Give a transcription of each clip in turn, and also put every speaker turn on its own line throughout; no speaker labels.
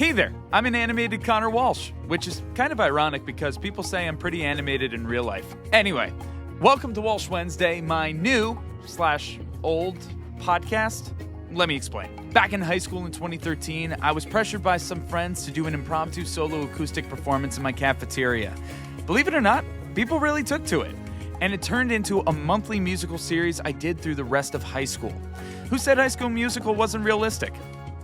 Hey there, I'm an animated Connor Walsh, which is kind of ironic because people say I'm pretty animated in real life. Anyway, welcome to Walsh Wednesday, my new/old podcast. Let me explain. Back in high school in 2013, I was pressured by some friends to do an impromptu solo acoustic performance in my cafeteria. Believe it or not, people really took to it. And it turned into a monthly musical series I did through the rest of high school. Who said High School Musical wasn't realistic?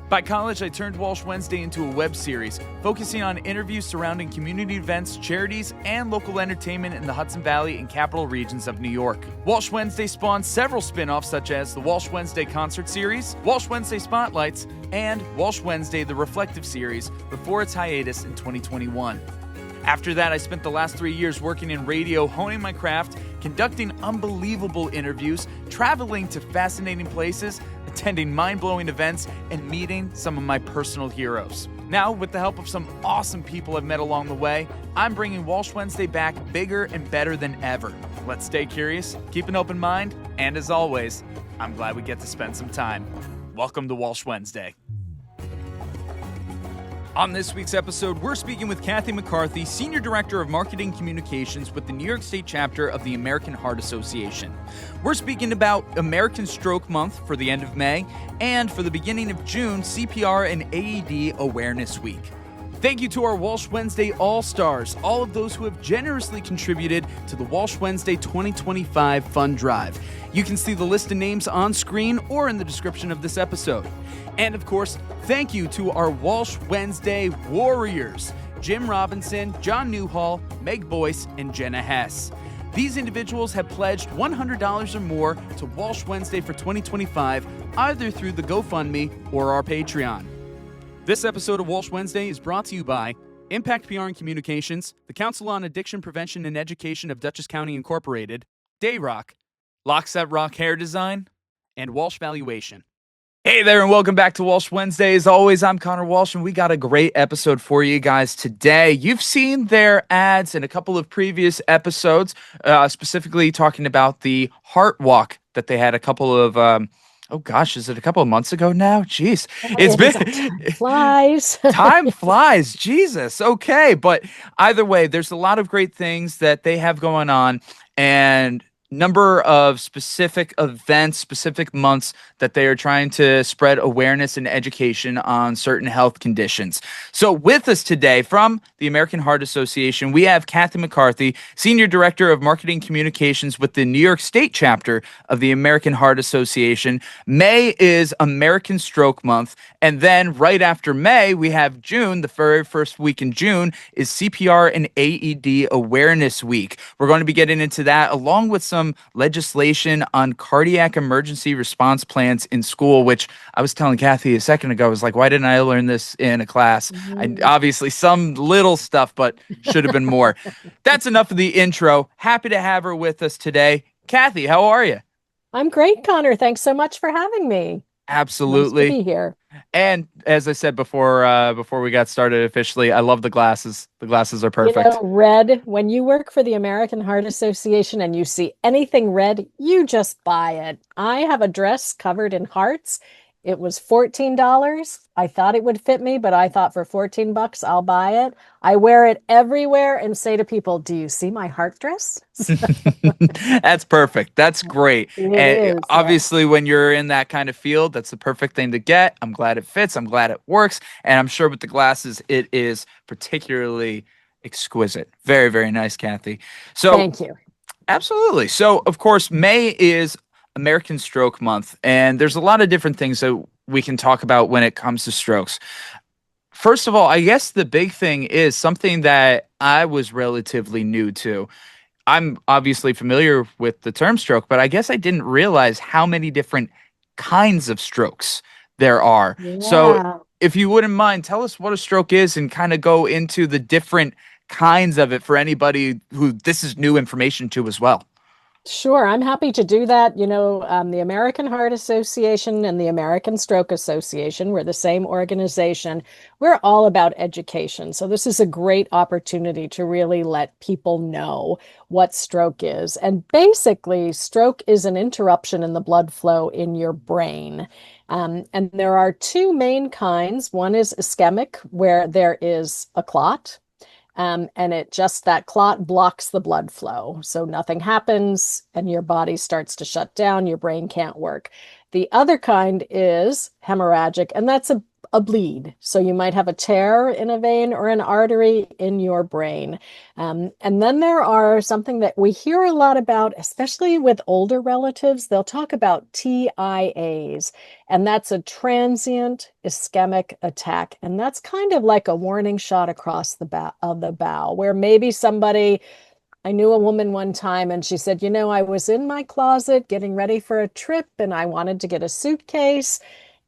By college, I turned Walsh Wednesday into a web series, focusing on interviews surrounding community events, charities, and local entertainment in the Hudson Valley and capital regions of New York. Walsh Wednesday spawned several spin-offs such as the Walsh Wednesday Concert Series, Walsh Wednesday Spotlights, and Walsh Wednesday The Reflective Series before its hiatus in 2021. After that, I spent the last 3 years working in radio, honing my craft, conducting unbelievable interviews, traveling to fascinating places, attending mind-blowing events, and meeting some of my personal heroes. Now, with the help of some awesome people I've met along the way, I'm bringing Walsh Wednesday back bigger and better than ever. Let's stay curious, keep an open mind, and as always, I'm glad we get to spend some time. Welcome to Walsh Wednesday. On this week's episode, we're speaking with Kathy McCarthy, Senior Director of Marketing Communications with the New York State chapter of the American Heart Association. We're speaking about American Stroke Month for the end of May, and for the beginning of June, CPR and AED Awareness Week. Thank you to our Walsh Wednesday All-Stars, all of those who have generously contributed to the Walsh Wednesday 2025 Fund Drive. You can see the list of names on screen or in the description of this episode. And of course, thank you to our Walsh Wednesday Warriors, Jim Robinson, John NEWHALL, Meg BOYCE, and JENNA HESS. These individuals have pledged $100 or more to Walsh Wednesday for 2025, either through the GoFundMe or our Patreon. This episode of Walsh Wednesday is brought to you by Impact PR and Communications, the Council on Addiction Prevention and Education of Dutchess County Incorporated, Dayrock, Lockset Rock Hair Design, and Walsh Valuation. Hey there, and welcome back to Walsh Wednesday. As always, I'm Connor Walsh, and we got a great episode for you guys today. You've seen their ads in a couple of previous episodes, specifically talking about the Heart Walk that they had a couple of is it a couple of months ago now? Jeez.
Time flies.
Time flies. Jesus. Okay. But either way, there's a lot of great things that they have going on, and number of specific events, specific months that they are trying to spread awareness and education on certain health conditions. So with us today from the American Heart Association, we have Kathy McCarthy, Senior Director of Marketing Communications with the New York State chapter of the American Heart Association. May is American Stroke Month. And then right after May, we have June. The very first week in June is CPR and AED Awareness Week. We're going to be getting into that along with some legislation on cardiac emergency response plans in school, which I was telling Kathy a second ago. I was like, why didn't I learn this in a class? Obviously some little stuff, but should have been more. That's enough of the intro. Happy to have her with us today. Kathy, how are you?
I'm great, Connor. Thanks so much for having me.
Absolutely.
Nice to be here.
And as I said before we got started officially, I love the glasses. The glasses are perfect.
Red, when you work for the American Heart Association and you see anything red, you just buy it. I have a dress covered in hearts. It was $14. I thought it would fit me, but I thought for $14, I'll buy it. I wear it everywhere and say to people, do you see my heart dress?
That's perfect. That's great. Obviously, when you're in that kind of field, that's the perfect thing to get. I'm glad it fits. I'm glad it works. And I'm sure with the glasses, it is particularly exquisite. Very, very nice, Kathy. So,
thank you.
Absolutely. So, of course, May is American Stroke Month, and there's a lot of different things that we can talk about when it comes to strokes. First of all, I guess the big thing is something that I was relatively new to. I'm obviously familiar with the term stroke, but I guess I didn't realize how many different kinds of strokes there are. Yeah. So if you wouldn't mind, tell us what a stroke is and kind of go into the different kinds of it for anybody who this is new information to as well.
Sure, I'm happy to do that. The American Heart Association and the American Stroke Association, we're the same organization. We're all about education. So this is a great opportunity to really let people know what stroke is. And basically, stroke is an interruption in the blood flow in your brain. And there are two main kinds. One is ischemic, where there is a clot. And that clot blocks the blood flow. So nothing happens and your body starts to shut down. Your brain can't work. The other kind is hemorrhagic, and that's a bleed. So you might have a tear in a vein or an artery in your brain. And then there are something that we hear a lot about, especially with older relatives. They'll talk about TIAs, and that's a transient ischemic attack. And that's kind of like a warning shot across the bow, where maybe somebody, I knew a woman one time and she said, I was in my closet getting ready for a trip and I wanted to get a suitcase.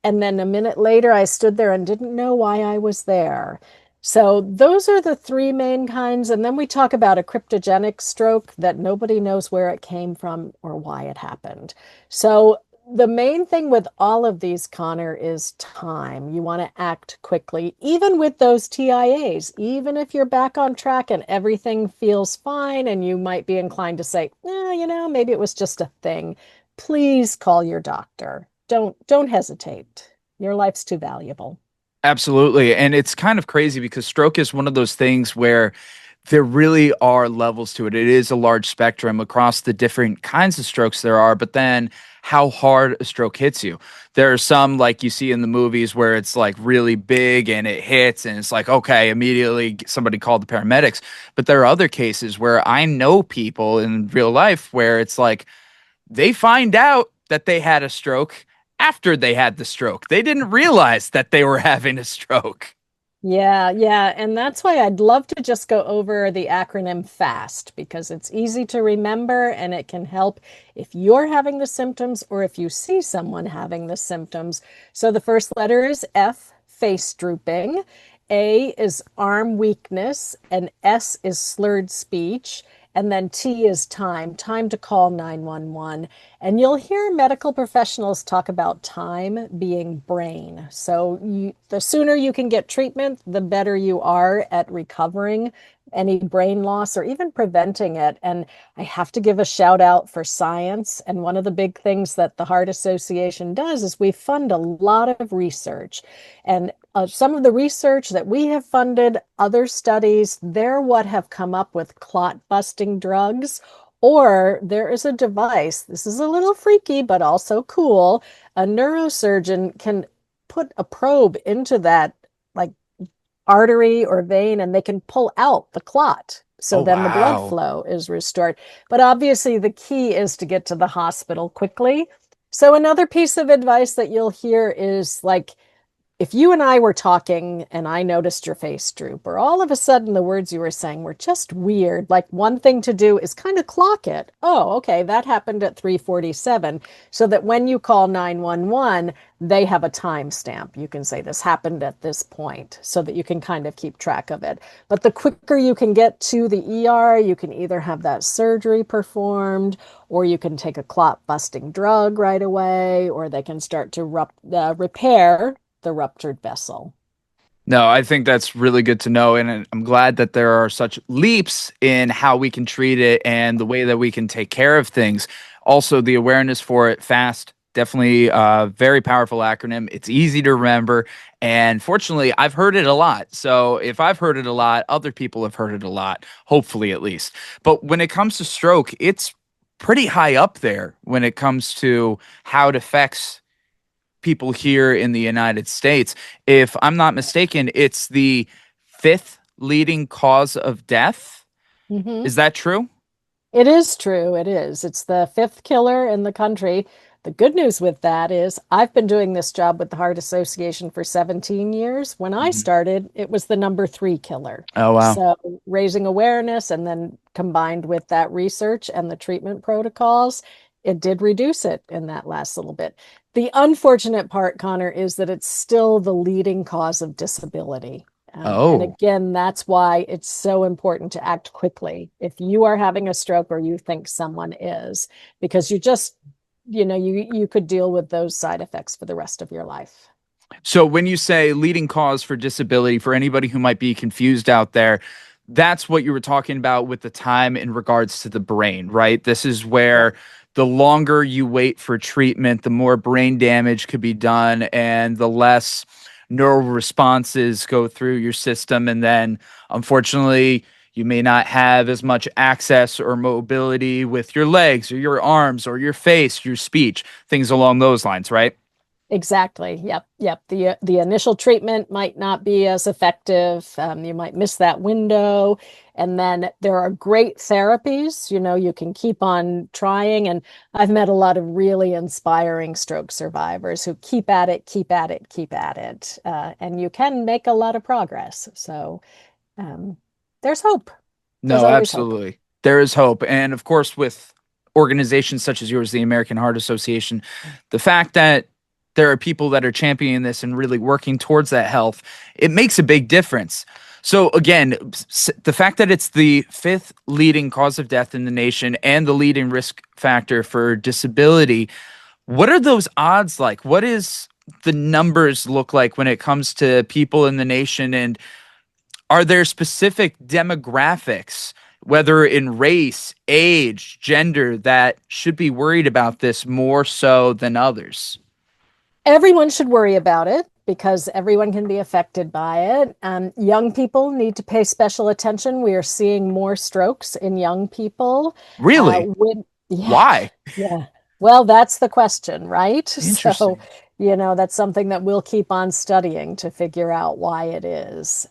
And then a minute later, I stood there and didn't know why I was there. So those are the three main kinds. And then we talk about a cryptogenic stroke that nobody knows where it came from or why it happened. So the main thing with all of these, Connor, is time. You want to act quickly, even with those TIAs, even if you're back on track and everything feels fine, and you might be inclined to say, maybe it was just a thing. Please call your doctor. Don't hesitate. Your life's too valuable.
Absolutely. And it's kind of crazy because stroke is one of those things where there really are levels to it. It is a large spectrum across the different kinds of strokes there are, but then how hard a stroke hits you. There are some like you see in the movies where it's like really big and it hits and it's like, okay, immediately somebody called the paramedics. But there are other cases where I know people in real life where it's like they find out that they had a stroke after they had the stroke. They didn't realize that they were having a stroke.
Yeah, yeah. And that's why I'd love to just go over the acronym FAST because it's easy to remember and it can help if you're having the symptoms or if you see someone having the symptoms. So the first letter is F, face drooping. A is arm weakness, and S is slurred speech. And then T is time to call 911. And you'll hear medical professionals talk about time being brain. So the sooner you can get treatment, the better you are at recovering any brain loss or even preventing it. And I have to give a shout out for science. And one of the big things that the Heart Association does is we fund a lot of research. And some of the research that we have funded, other studies, they're what have come up with clot busting drugs. Or there is a device, this is a little freaky, but also cool. A neurosurgeon can put a probe into that like artery or vein and they can pull out the clot. So
Oh,
then the blood
wow.
flow is restored. But obviously, the key is to get to the hospital quickly. So, another piece of advice that you'll hear is like, if you and I were talking and I noticed your face droop, or all of a sudden the words you were saying were just weird, like one thing to do is kind of clock it. Oh, okay, that happened at 3:47. So that when you call 911, they have a timestamp. You can say this happened at this point so that you can kind of keep track of it. But the quicker you can get to the ER, you can either have that surgery performed, or you can take a clot busting drug right away, or they can start to repair the ruptured vessel.
No, I think that's really good to know. And I'm glad that there are such leaps in how we can treat it and the way that we can take care of things. Also, the awareness for it, FAST, definitely a very powerful acronym. It's easy to remember. And fortunately, I've heard it a lot. So if I've heard it a lot, other people have heard it a lot, hopefully at least. But when it comes to stroke, it's pretty high up there when it comes to how it affects people here in the United States. If I'm not mistaken, it's the fifth leading cause of death.
Mhm.
Is that true?
It is true. It is. It's the fifth killer in the country. The good news with that is I've been doing this job with the Heart Association for 17 years. When I
Mhm.
started, it was the number three killer.
Oh, wow.
So raising awareness and then combined with that research and the treatment protocols, it did reduce it in that last little bit. The unfortunate part, Connor, is that it's still the leading cause of disability. And
Oh.
again, that's why it's so important to act quickly if you are having a stroke or you think someone is, because you could deal with those side effects for the rest of your life.
So when you say leading cause for disability, for anybody who might be confused out there, that's what you were talking about with the time in regards to the brain, right? This is
Yeah,
where the longer you wait for treatment, the more brain damage could be done and the less neural responses go through your system. And then unfortunately, you may not have as much access or mobility with your legs or your arms or your face, your speech, things along those lines, right?
exactly. Yep, yep. The initial treatment might not be as effective. You might miss that window. And then there are great therapies. You can keep on trying. And I've met a lot of really inspiring stroke survivors who keep at it, keep at it, keep at it. And you can make a lot of progress. So um, there's hope. There's
No,
always hope.
absolutely. There is hope. And of course, with organizations such as yours, the American Heart Association, the fact that there are people that are championing this and really working towards that health, it makes a big difference. So, again, the fact that it's the fifth leading cause of death in the nation and the leading risk factor for disability, what are those odds like? What is the numbers look like when it comes to people in the nation, and are there specific demographics, whether in race, age, gender, that should be worried about this more so than others?
Everyone should worry about it because everyone can be affected by it. Young people need to pay special attention. We are seeing more strokes in young people.
Really?
Yeah,
Why?
yeah. Well, that's the question, right? So,
Interesting.
that's something that we'll keep on studying to figure out why it is.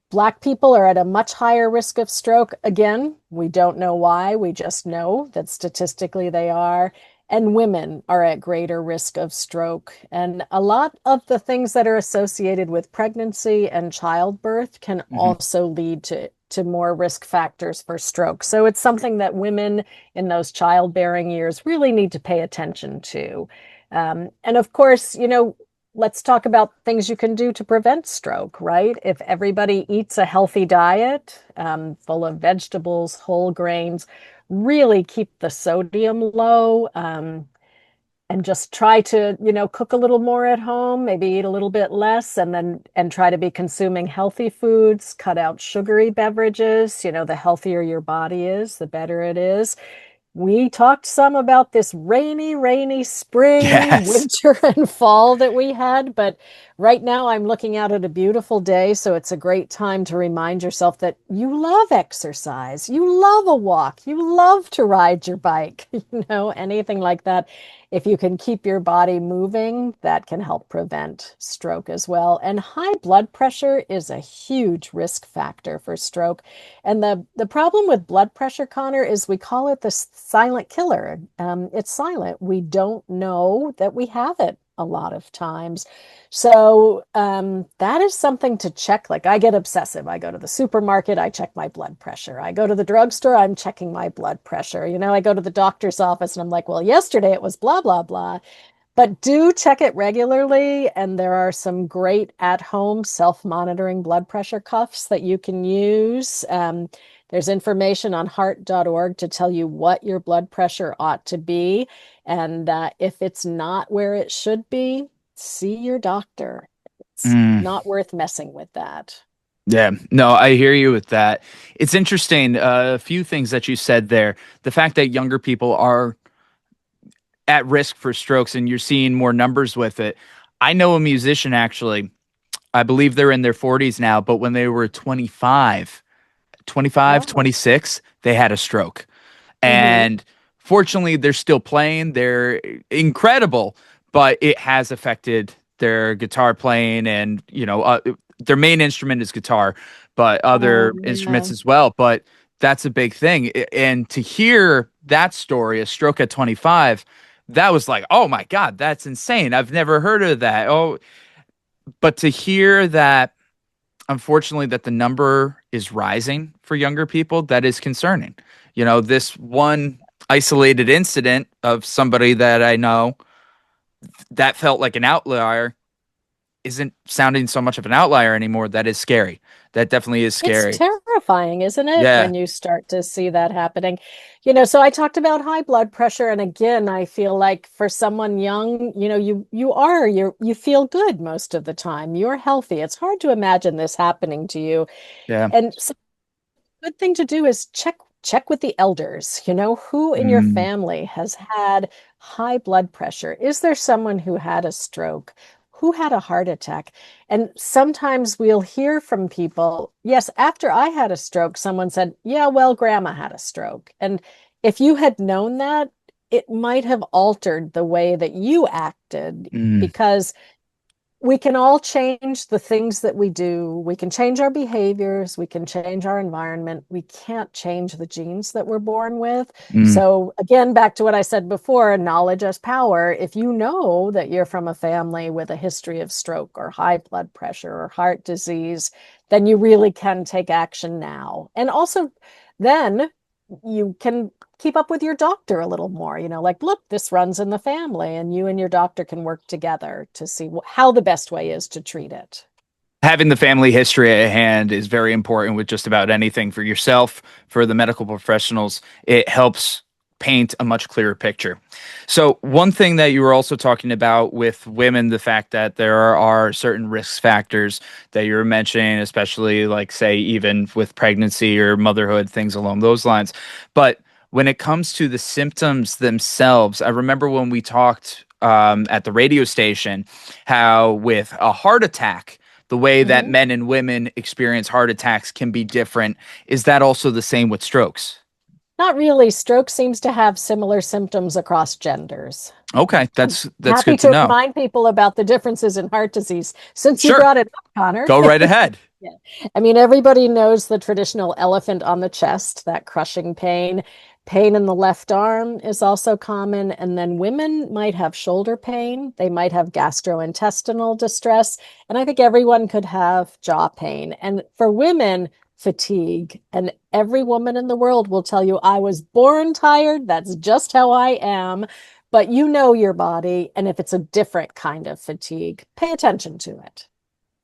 Black people are at a much higher risk of stroke. Again, we don't know why. We just know that statistically they are. And women are at greater risk of stroke. And a lot of the things that are associated with pregnancy and childbirth can
Hmm.
also lead to more risk factors for stroke. So it's something that women in those childbearing years really need to pay attention to. And of course, let's talk about things you can do to prevent stroke, right? If everybody eats a healthy diet, full of vegetables, whole grains, really keep the sodium low, and just try to, cook a little more at home, maybe eat a little bit less, and try to be consuming healthy foods, cut out sugary beverages. The healthier your body is, the better it is. We talked some about this rainy spring,
Yes.
winter, and fall that we had, but right now I'm looking out at a beautiful day, so it's a great time to remind yourself that you love exercise, you love a walk, you love to ride your bike, anything like that. If you can keep your body moving, that can help prevent stroke as well. And high blood pressure is a huge risk factor for stroke. And the problem with blood pressure, Connor, is we call it the silent killer. It's silent. We don't know that we have it a lot of times. So that is something to check. Like I get obsessive. I go to the supermarket, I check my blood pressure. I go to the drugstore, I'm checking my blood pressure. I go to the doctor's office and I'm like, well, yesterday it was blah, blah, blah. But do check it regularly, and there are some great at-home self-monitoring blood pressure cuffs that you can use. There's information on heart.org to tell you what your blood pressure ought to be. And if it's not where it should be, see your doctor. It's
Mm,
not worth messing with that.
yeah. No, I hear you with that. It's interesting. A few things that you said there. The fact that younger people are at risk for strokes and you're seeing more numbers with it. I know a musician actually. I believe they're in their 40s now, but when they were 25,
Oh.
26, they had a stroke.
Hmm.
And fortunately, they're still playing. They're incredible, but it has affected their guitar playing and, their main instrument is guitar, but other
Oh,
instruments
yeah.
as well. But that's a big thing. And to hear that story, a stroke at 25, that was like, oh my God, that's insane. I've never heard of that. Oh, but to hear that, unfortunately, that the number is rising for younger people, that is concerning. This one isolated incident of somebody that I know that felt like an outlier, isn't sounding so much of an outlier anymore. That is scary. That definitely is
It's
scary.
terrifying, isn't it,
Yeah.
when you start to see that happening? So I talked about high blood pressure, and again, I feel like for someone young, you feel good most of the time. You're healthy. It's hard to imagine this happening to you.
Yeah.
And so good thing to do is check with the elders. Who in your
Mm,
family has had high blood pressure? Is there someone who had a stroke? Who had a heart attack? And sometimes we'll hear from people, yes, after I had a stroke, someone said, yeah, well, grandma had a stroke. And if you had known that, it might have altered the way that you acted,
mm,
because we can all change the things that we do. We can change our behaviors. We can change our environment. We can't change the genes that we're born with.
mm,
So, again, back to what I said before, knowledge as power. If you know that you're from a family with a history of stroke or high blood pressure or heart disease, then you really can take action now. And also, then you can keep up with your doctor a little more, like, look, this runs in the family, and you and your doctor can work together to see how the best way is to treat it.
Having the family history at hand is very important with just about anything for yourself, for the medical professionals. It helps paint a much clearer picture. So, one thing that you were also talking about with women, the fact that there are certain risk factors that you were mentioning, especially like, say, even with pregnancy or motherhood, things along those lines. But when it comes to the symptoms themselves, I remember when we talked at the radio station how with a heart attack, the way that
Mhm.
men and women experience heart attacks can be different. Is that also the same with strokes?
Not really. Stroke seems to have similar symptoms across genders.
Okay,
I'm
that's
happy
good to
to
know.
remind people about the differences in heart disease since you
Sure,
brought it up, Connor.
go right ahead.
Yeah. I mean, everybody knows the traditional elephant on the chest, that crushing pain. Pain in the left arm is also common. And then women might have shoulder pain. They might have gastrointestinal distress. And I think everyone could have jaw pain. And for women, fatigue. And every woman in the world will tell you, I was born tired. That's just how I am. But you know your body. And if it's a different kind of fatigue, pay attention to it.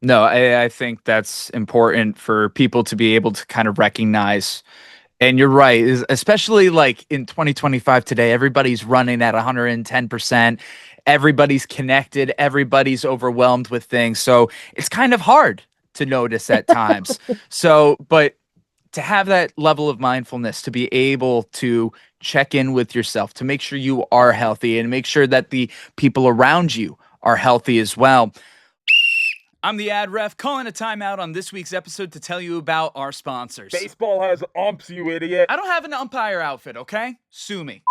No, I think that's important for people to be able to kind of recognize. And you're right, especially like in 2025 today, everybody's running at 110%. Everybody's connected, everybody's overwhelmed with things. So it's kind of hard to notice at times. So, but to have that level of mindfulness, to be able to check in with yourself, to make sure you are healthy and make sure that the people around you are healthy as well. I'm the ad ref calling a timeout on this week's episode to tell you about our sponsors.
Baseball has umps, you idiot.
I don't have an umpire outfit, okay? Sue me.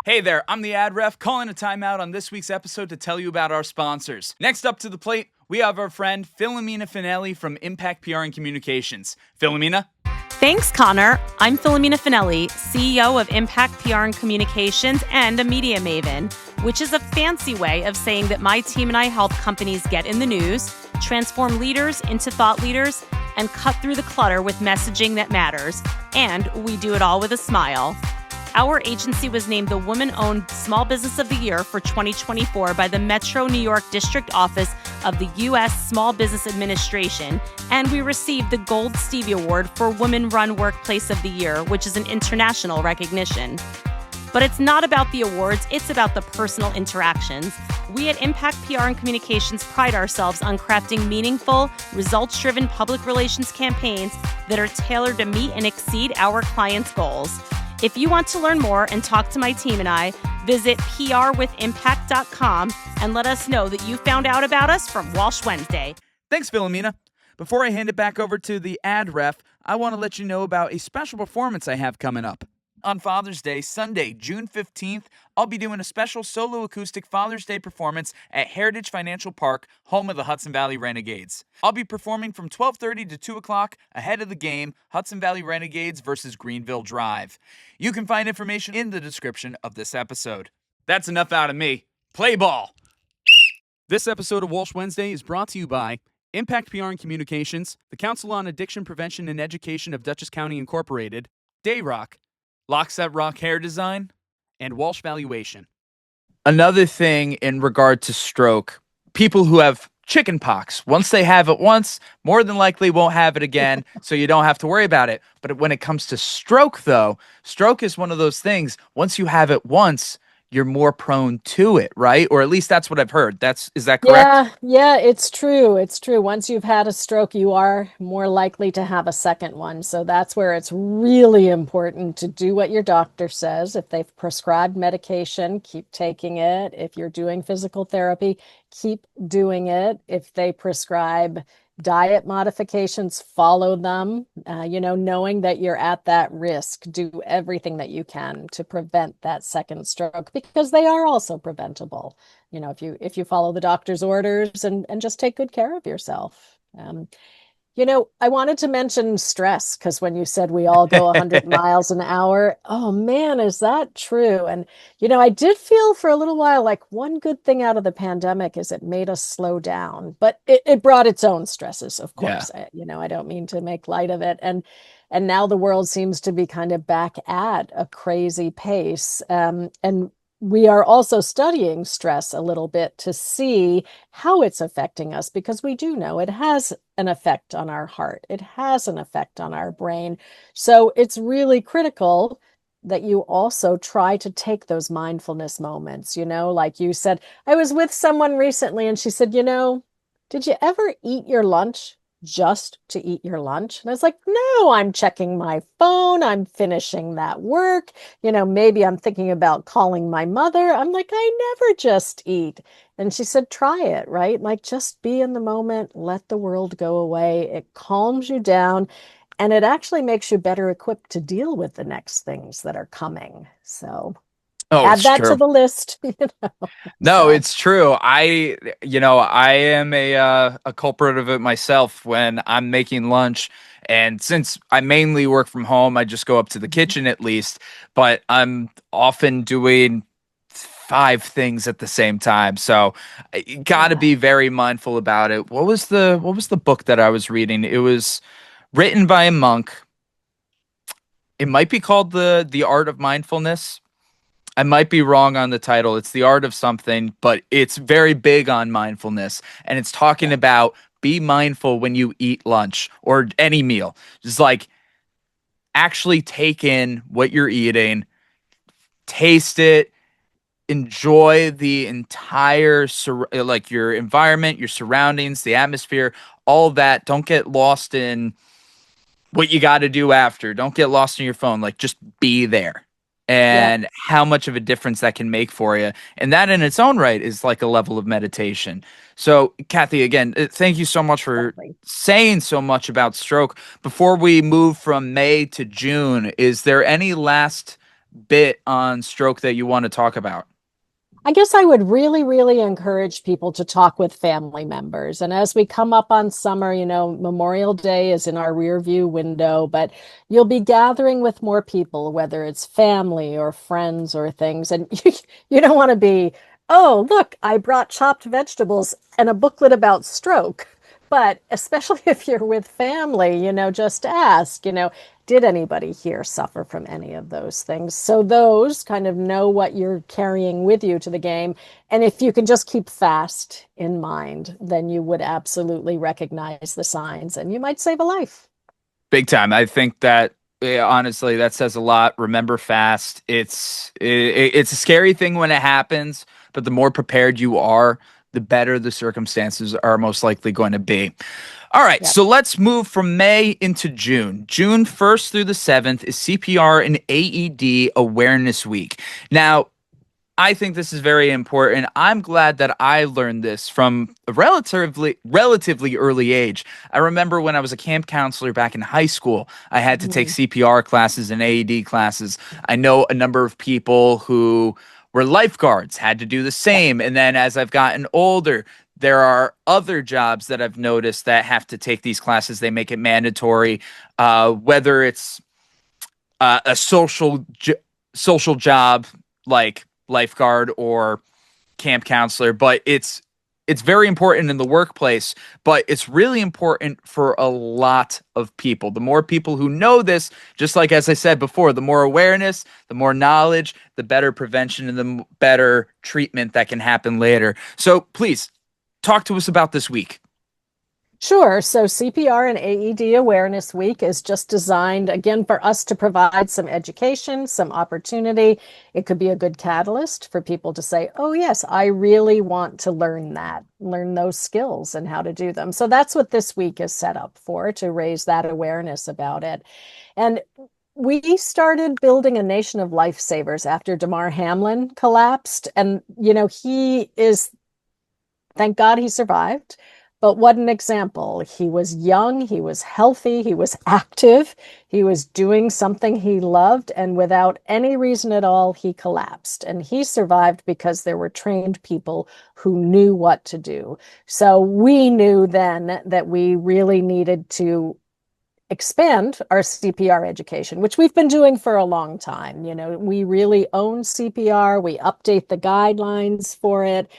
Hey there, I'm the ad ref calling a timeout on this week's episode to tell you about our sponsors. Next up to the plate, we have our friend Philomena Finelli from Impact PR and Communications. Philomena?
Thanks, Connor. I'm Philomena Finelli, CEO of Impact PR and Communications and a media maven, which is a fancy way of saying that my team and I help companies get in the news, transform leaders into thought leaders, and cut through the clutter with messaging that matters. And we do it all with a smile. Our agency was named the Woman-Owned Small Business of the Year for 2024 by the Metro New York District Office of the U.S. Small Business Administration, and we received the Gold Stevie Award for Women-Run Workplace of the Year, which is an international recognition. But it's not about the awards, it's about the personal interactions. We at Impact PR and Communications pride ourselves on crafting meaningful, results-driven public relations campaigns that are tailored to meet and exceed our clients' goals. If you want to learn more and talk to my team and I, visit prwithimpact.com and let us know that you found out about us from Walsh Wednesday.
Thanks, Philomena. Before I hand it back over to the ad ref, I want to let you know about a special performance I have coming up. On Father's Day, Sunday, June 15th, I'll be doing a special solo acoustic Father's Day performance at Heritage Financial Park, home of the Hudson Valley Renegades. I'll be performing from 12:30 to 2 o'clock ahead of the game, Hudson Valley Renegades versus Greenville Drive. You can find information in the description of this episode. That's enough out of me. Play ball! This episode of Walsh Wednesday is brought to you by Impact PR and Communications, the Council on Addiction Prevention and Education of Dutchess County Incorporated, Dayrock, Lockset Rock Hair Design, and Walsh Valuation. Another thing in regard to stroke, people who have chicken pox. Once they have it once, more than likely won't have it again, so you don't have to worry about it. But when it comes to stroke, though, stroke is one of those things. Once you have it once, you're more prone to it, right? Or at least that's what I've heard. Is that correct?
Yeah, it's true. It's true. Once you've had a stroke, you are more likely to have a second one. So that's where it's really important to do what your doctor says. If they've prescribed medication, keep taking it. If you're doing physical therapy, keep doing it. If they prescribe diet modifications, follow them. Knowing that you're at that risk, do everything that you can to prevent that second stroke, because they are also preventable. If you follow the doctor's orders and just take good care of yourself. I wanted to mention stress, because when you said we all go 100 miles an hour, oh man, is that true? And, I did feel for a little while like one good thing out of the pandemic is it made us slow down, but it brought its own stresses, of course. I don't mean to make light of it. And now the world seems to be kind of back at a crazy pace. And we are also studying stress a little bit to see how it's affecting us, because we do know it has an effect on our heart. It has an effect on our brain. So it's really critical that you also try to take those mindfulness moments, like you said. I was with someone recently and she said, did you ever eat your lunch just to eat your lunch? And I was like, no, I'm checking my phone. I'm finishing that work. Maybe I'm thinking about calling my mother. I'm like, I never just eat. And she said, try it, right? Like, just be in the moment, let the world go away. It calms you down, and it actually makes you better equipped to deal with the next things that are coming. So
Oh,
add
it's
that to
true.
the list.
No,
So,
it's true. I am a culprit of it myself when I'm making lunch. And since I mainly work from home, I just go up to the kitchen at least, but I'm often doing five things at the same time. So you got to
yeah.
be very mindful about it. What was the book that I was reading? It was written by a monk. It might be called the Art of Mindfulness. I might be wrong on the title. It's the art of something, but it's very big on mindfulness. And it's talking
Yeah.
about be mindful when you eat lunch or any meal. Just like actually take in what you're eating, taste it, enjoy the entire, like your environment, your surroundings, the atmosphere, all that. Don't get lost in what you got to do after. Don't get lost in your phone. Like, just be there,
Yeah.
and how much of a difference that can make for you. And that in its own right is like a level of meditation. So, Kathy, again, thank you so much for
Exactly.
saying so much about stroke. Before we move from May to June, is there any last bit on stroke that you want to talk about?
I guess I would really, really encourage people to talk with family members. And as we come up on summer, Memorial Day is in our rear view window, but you'll be gathering with more people, whether it's family or friends or things. And you don't want to be, oh, look, I brought chopped vegetables and a booklet about stroke. But especially if you're with family, just ask, did anybody here suffer from any of those things? So those kind of know what you're carrying with you to the game. And if you can just keep fast in mind, then you would absolutely recognize the signs and you might save a life.
Big time. I think that honestly, that says a lot. Remember fast. It's a scary thing when it happens, but the more prepared you are, the better the circumstances are most likely going to be. All right,
Yep.
so let's move from May into June. June 1st through the 7th is CPR and AED Awareness Week. Now, I think this is very important. I'm glad that I learned this from a relatively early age. I remember when I was a camp counselor back in high school, I had to take
Mhm.
CPR classes and AED classes. I know a number of people who were lifeguards, had to do the
Yep.
same. And then as I've gotten older, there are other jobs that I've noticed that have to take these classes. They make it mandatory, whether it's a social job like lifeguard or camp counselor, but it's very important in the workplace, but it's really important for a lot of people. The more people who know this, just like as I said before, the more awareness, the more knowledge, the better prevention and the better treatment that can happen later. So please talk to us about this week.
Sure. So CPR and AED Awareness Week is just designed, again, for us to provide some education, some opportunity. It could be a good catalyst for people to say, oh, yes, I really want to learn that, learn those skills and how to do them. So that's what this week is set up for, to raise that awareness about it. And we started building a nation of lifesavers after Damar Hamlin collapsed. And, thank God he survived. But what an example. He was young, he was healthy, he was active, he was doing something he loved, and without any reason at all, he collapsed. And he survived because there were trained people who knew what to do. So we knew then that we really needed to expand our CPR education, which we've been doing for a long time. We really own CPR, we update the guidelines for it,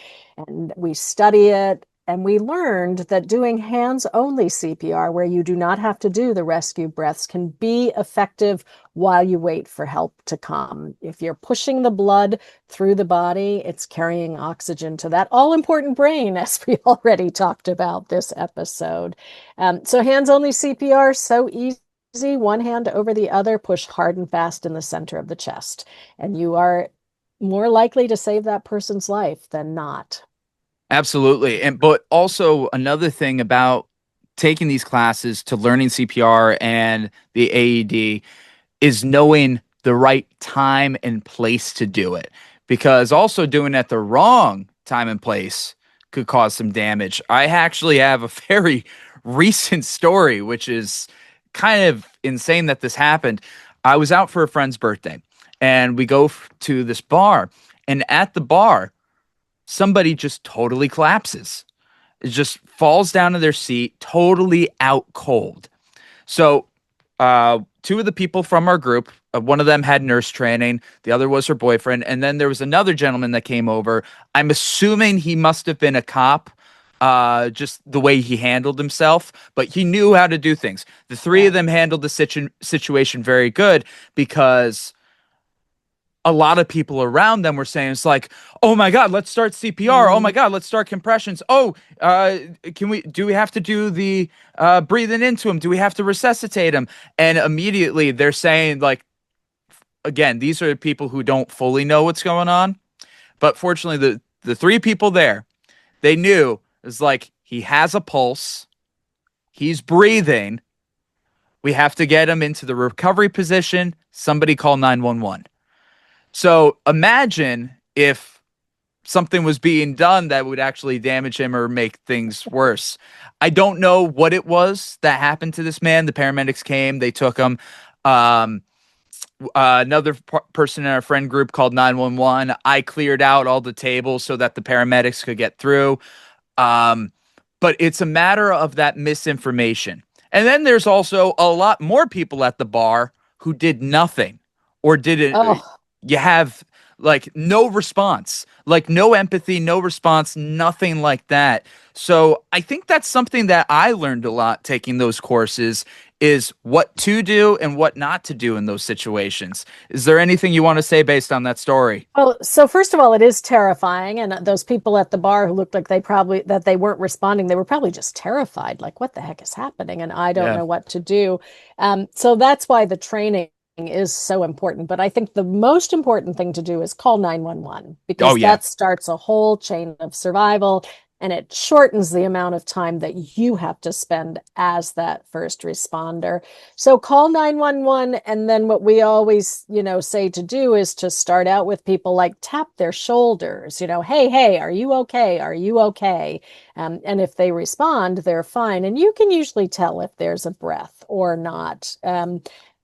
and we study it. And we learned that doing hands-only CPR, where you do not have to do the rescue breaths, can be effective while you wait for help to come. If you're pushing the blood through the body, it's carrying oxygen to that all-important brain, as we already talked about this episode. So hands-only CPR, so easy. One hand over the other, push hard and fast in the center of the chest. And you are more likely to save that person's life than not.
Absolutely. But also another thing about taking these classes to learning CPR and the AED is knowing the right time and place to do it, because also doing it at the wrong time and place could cause some damage. I actually have a very recent story, which is kind of insane that this happened. I was out for a friend's birthday and we go to this bar, and at the bar, somebody just totally collapses. It just falls down to their seat, totally out cold. So two of the people from our group, one of them had nurse training, the other was her boyfriend, and then there was another gentleman that came over. I'm assuming he must have been a cop, just the way he handled himself, but he knew how to do things. The three of them handled the situation very good, because a lot of people around them were saying, it's like, oh my God, let's start CPR. Oh my God, let's start compressions. Oh, do we have to do the breathing into him? Do we have to resuscitate him? And immediately they're saying, like, again, these are people who don't fully know what's going on. But fortunately, the three people there, they knew, it's like, he has a pulse. He's breathing. We have to get him into the recovery position. Somebody call 911. So imagine if something was being done that would actually damage him or make things worse. I don't know what it was that happened to this man. The paramedics came, they took him. Another person in our friend group called 911. I cleared out all the tables so that the paramedics could get through. But it's a matter of that misinformation. And then there's also a lot more people at the bar who did nothing or didn't.
Oh.
You have like no response, like no empathy, no response, nothing like that. So I think that's something that I learned a lot taking those courses, is what to do and what not to do in those situations. Is there anything you want to say based on that story?
Well, so first of all, it is terrifying. And those people at the bar who looked like they weren't responding, they were probably just terrified. Like, what the heck is happening? And I don't know what to do. So that's why the training is so important. But I think the most important thing to do is call 911, because that starts a whole chain of survival, and it shortens the amount of time that you have to spend as that first responder. So call 911. And then what we always, say to do is to start out with people, like, tap their shoulders, hey, are you okay? Are you okay? And if they respond, they're fine. And you can usually tell if there's a breath or not.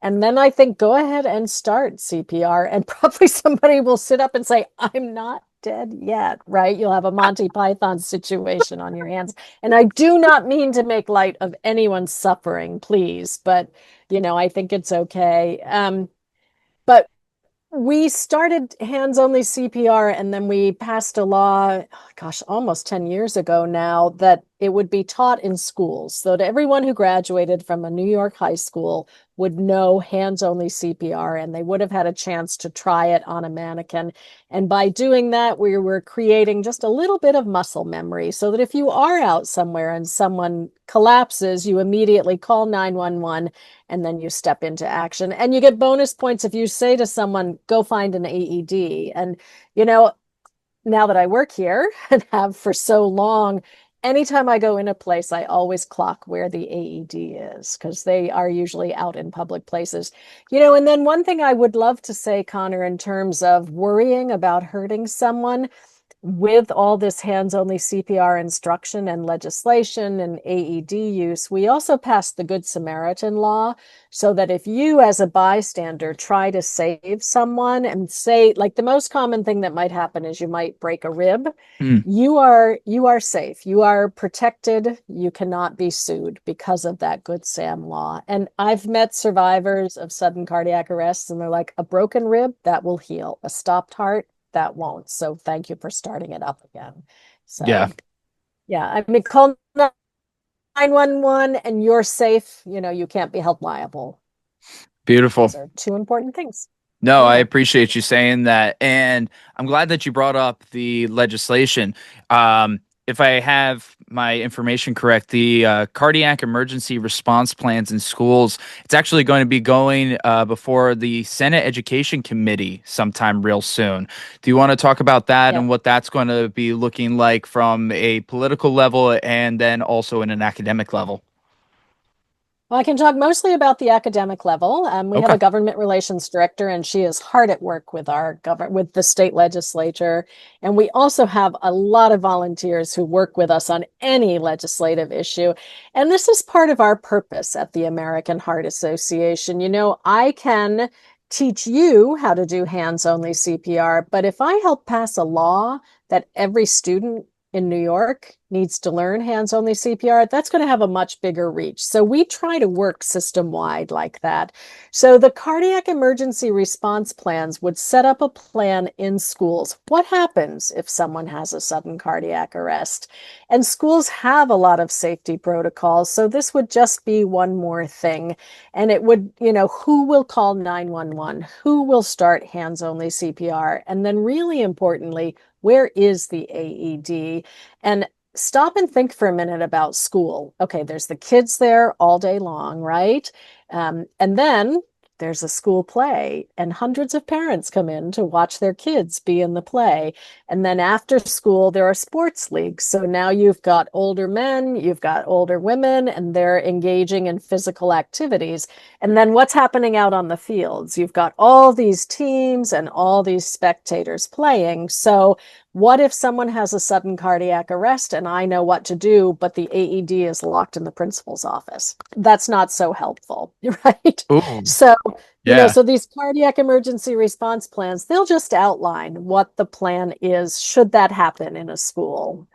And then I think go ahead and start CPR, and probably somebody will sit up and say, I'm not dead yet, right? You'll have a Monty Python situation on your hands. And I do not mean to make light of anyone's suffering, please, but, I think it's okay. But we started hands-only CPR, and then we passed a law, gosh, almost 10 years ago now, that it would be taught in schools. So that everyone who graduated from a New York high school would know hands-only CPR, and they would have had a chance to try it on a mannequin. And by doing that, we were creating just a little bit of muscle memory so that if you are out somewhere and someone collapses, you immediately call 911 and then you step into action. And you get bonus points if you say to someone, go find an AED. And, you know, now that I work here and have for so long, anytime I go in a place, I always clock where the AED is because they are usually out in public places. And then one thing I would love to say, Connor, in terms of worrying about hurting someone, with all this hands-only CPR instruction and legislation and AED use, we also passed the Good Samaritan law so that if you as a bystander try to save someone and say, like, the most common thing that might happen is you might break a rib, you are safe. You are protected. You cannot be sued because of that Good Sam law. And I've met survivors of sudden cardiac arrests and they're like, a broken rib, that will heal. A stopped heart, that won't. So thank you for starting it up again. So yeah, I mean, call 911 and you're safe. You can't be held liable.
Beautiful.
Those are two important things.
No, I appreciate you saying that. And I'm glad that you brought up the legislation. If I have my information correct, the cardiac emergency response plans in schools, it's actually going to be going before the Senate Education Committee sometime real soon. Do you want to talk about that and what that's going to be looking like from a political level and then also in an academic level?
Well, I can talk mostly about the academic level. We have a government relations director, and she is hard at work with with the state legislature. And we also have a lot of volunteers who work with us on any legislative issue. And this is part of our purpose at the American Heart Association. I can teach you how to do hands-only CPR, but if I help pass a law that every student in New York needs to learn hands-only CPR, that's going to have a much bigger reach. So we try to work system-wide like that. So the cardiac emergency response plans would set up a plan in schools. What happens if someone has a sudden cardiac arrest? And schools have a lot of safety protocols. So this would just be one more thing. And it would, who will call 911? Who will start hands-only CPR? And then really importantly, where is the AED? And stop and think for a minute about school. Okay, there's the kids there all day long, right? And then there's a school play, and hundreds of parents come in to watch their kids be in the play. And then after school, there are sports leagues. So now you've got older men, you've got older women, and they're engaging in physical activities. And then what's happening out on the fields? You've got all these teams and all these spectators playing. So what if someone has a sudden cardiac arrest and I know what to do, but the AED is locked in the principal's office? That's not so helpful, right?
Ooh.
So, so these cardiac emergency response plans, they'll just outline what the plan is should that happen in a school.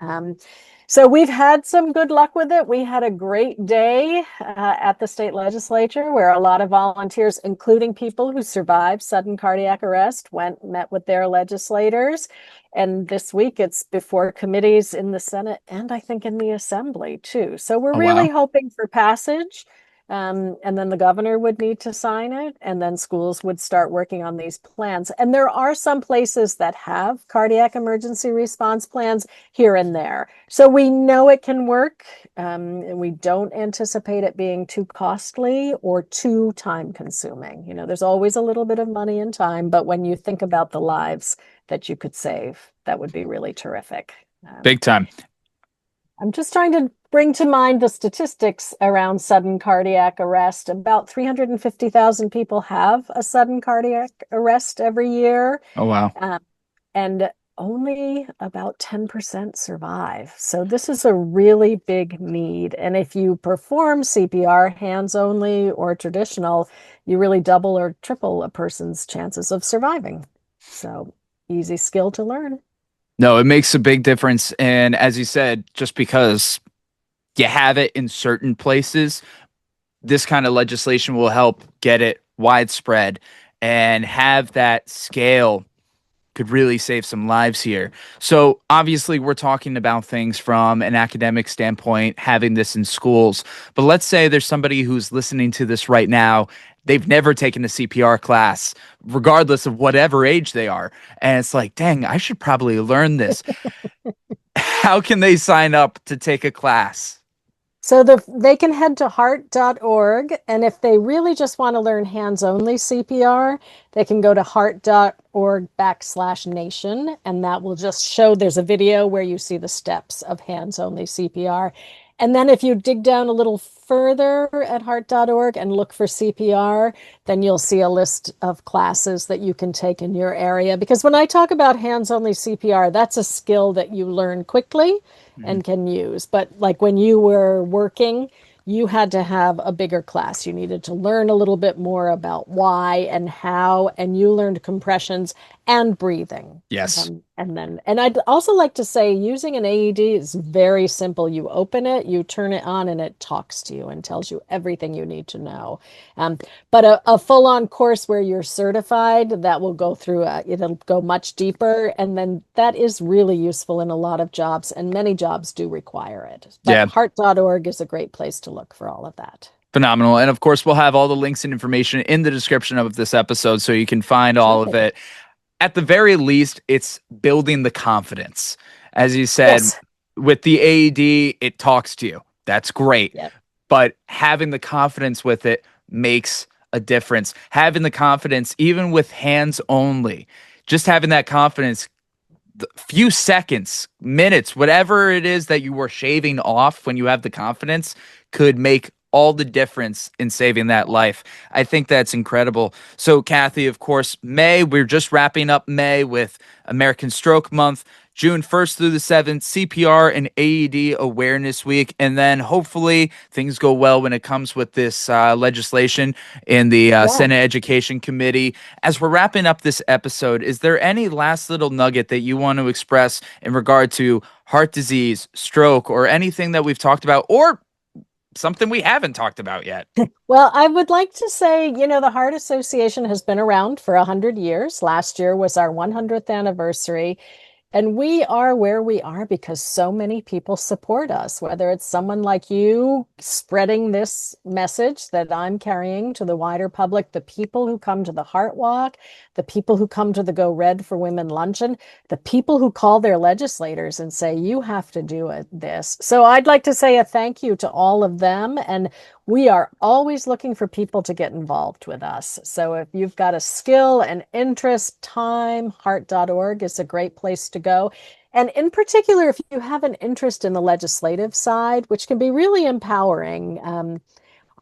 So we've had some good luck with it. We had a great day at the state legislature where a lot of volunteers, including people who survived sudden cardiac arrest, met with their legislators. And this week it's before committees in the Senate and I think in the Assembly too. So we're really hoping for passage. And then the governor would need to sign it, and then schools would start working on these plans. And there are some places that have cardiac emergency response plans here and there. So we know it can work, and we don't anticipate it being too costly or too time consuming. There's always a little bit of money and time, but when you think about the lives that you could save, that would be really terrific.
Big time.
I'm just trying to bring to mind the statistics around sudden cardiac arrest. About 350,000 people have a sudden cardiac arrest every year.
Oh, wow.
And only about 10% survive. So this is a really big need. And if you perform CPR hands only or traditional, you really double or triple a person's chances of surviving. So easy skill to learn.
No, it makes a big difference. And as you said, just because you have it in certain places, this kind of legislation will help get it widespread and have that scale could really save some lives here. So obviously we're talking about things from an academic standpoint, having this in schools. But let's say there's somebody who's listening to this right now. They've never taken a CPR class, regardless of whatever age they are. And it's like, dang, I should probably learn this. How can they sign up to take a class?
So they can head to heart.org, and if they really just want to learn hands-only CPR, they can go to heart.org/nation, and that will just show there's a video where you see the steps of hands-only CPR. And then if you dig down a little further at heart.org and look for CPR, then you'll see a list of classes that you can take in your area. Because when I talk about hands-only CPR, that's a skill that you learn quickly and can use. But like when you were working, you had to have a bigger class. You needed to learn a little bit more about why and how, and you learned compressions and breathing.
Yes.
And I'd also like to say using an AED is very simple. You open it, you turn it on, and it talks to you and tells you everything you need to know. But a full-on course where you're certified, that will go through, it'll go much deeper. And then that is really useful in a lot of jobs, and many jobs do require it. But heart.org is a great place to look for all of that.
Phenomenal. And of course, we'll have all the links and information in the description of this episode so you can find all of it. At the very least, it's building the confidence. As you said, with the AED, it talks to you. That's great.
Yep.
But having the confidence with it makes a difference. Having the confidence, even with hands only, just having that confidence, the few seconds, minutes, whatever it is that you were shaving off when you have the confidence could make all the difference in saving that life. I think that's incredible. So, Kathy, of course, May, we're just wrapping up May with American Stroke Month, June 1st through the 7th, CPR and AED Awareness Week, and then hopefully things go well when it comes with this legislation in the Senate Education Committee. As we're wrapping up this episode, is there any last little nugget that you want to express in regard to heart disease, stroke, or anything that we've talked about, or something we haven't talked about yet?
Well, I would like to say, the Heart Association has been around for 100 years. Last year was our 100th anniversary. And we are where we are because so many people support us, whether it's someone like you spreading this message that I'm carrying to the wider public, the people who come to the Heart Walk, the people who come to the Go Red for Women Luncheon, the people who call their legislators and say, you have to do this. So I'd like to say a thank you to all of them. And we are always looking for people to get involved with us. So if you've got a skill, an interest, time, heart.org is a great place to go. And in particular, if you have an interest in the legislative side, which can be really empowering,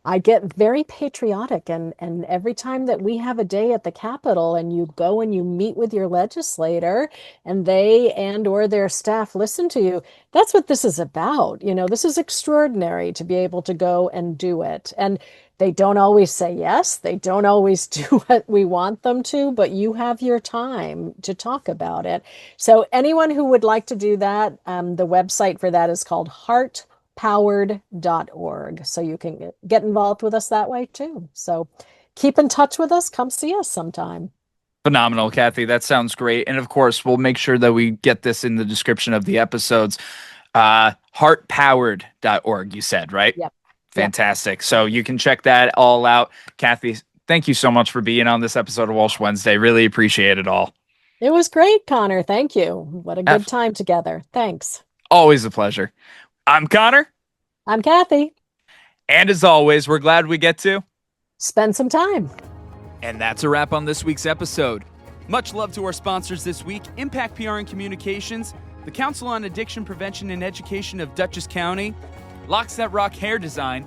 I get very patriotic, and every time that we have a day at the Capitol and you go and you meet with your legislator and they and or their staff listen to you, that's what this is about. This is extraordinary to be able to go and do it. And they don't always say yes, they don't always do what we want them to, but you have your time to talk about it. So anyone who would like to do that, the website for that is called heartpowered.org. So you can get involved with us that way too. So keep in touch with us. Come see us sometime.
Phenomenal, Kathy. That sounds great. And of course, we'll make sure that we get this in the description of the episodes. Heartpowered.org, you said, right?
Yep.
Fantastic. So you can check that all out. Kathy, thank you so much for being on this episode of Walsh Wednesday. Really appreciate it all.
It was great, Connor. Thank you. What a good time together. Thanks.
Always a pleasure. I'm Connor.
I'm Kathy.
And as always, we're glad we get to
spend some time.
And that's a wrap on this week's episode. Much love to our sponsors this week, Impact PR and Communications, the Council on Addiction Prevention and Education of Dutchess County, Locks That Rock Hair Design,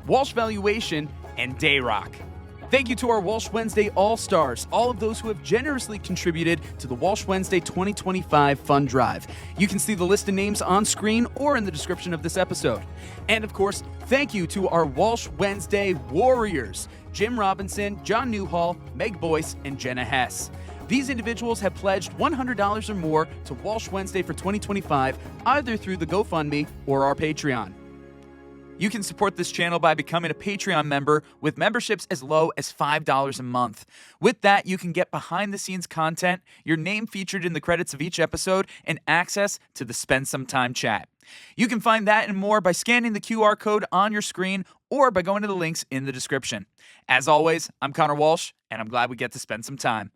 Walsh Valuation, and Dayrock. Thank you to our Walsh Wednesday All-Stars, all of those who have generously contributed to the Walsh Wednesday 2025 Fund Drive. You can see the list of names on screen or in the description of this episode. And of course, thank you to our Walsh Wednesday Warriors, Jim Robinson, John NEWHALL, Meg BOYCE, and Jenna HESS. These individuals have pledged $100 or more to Walsh Wednesday for 2025, either through the GoFundMe or our Patreon. You can support this channel by becoming a Patreon member with memberships as low as $5 a month. With that, you can get behind-the-scenes content, your name featured in the credits of each episode, and access to the Spend Some Time chat. You can find that and more by scanning the QR code on your screen or by going to the links in the description. As always, I'm Connor Walsh, and I'm glad we get to spend some time.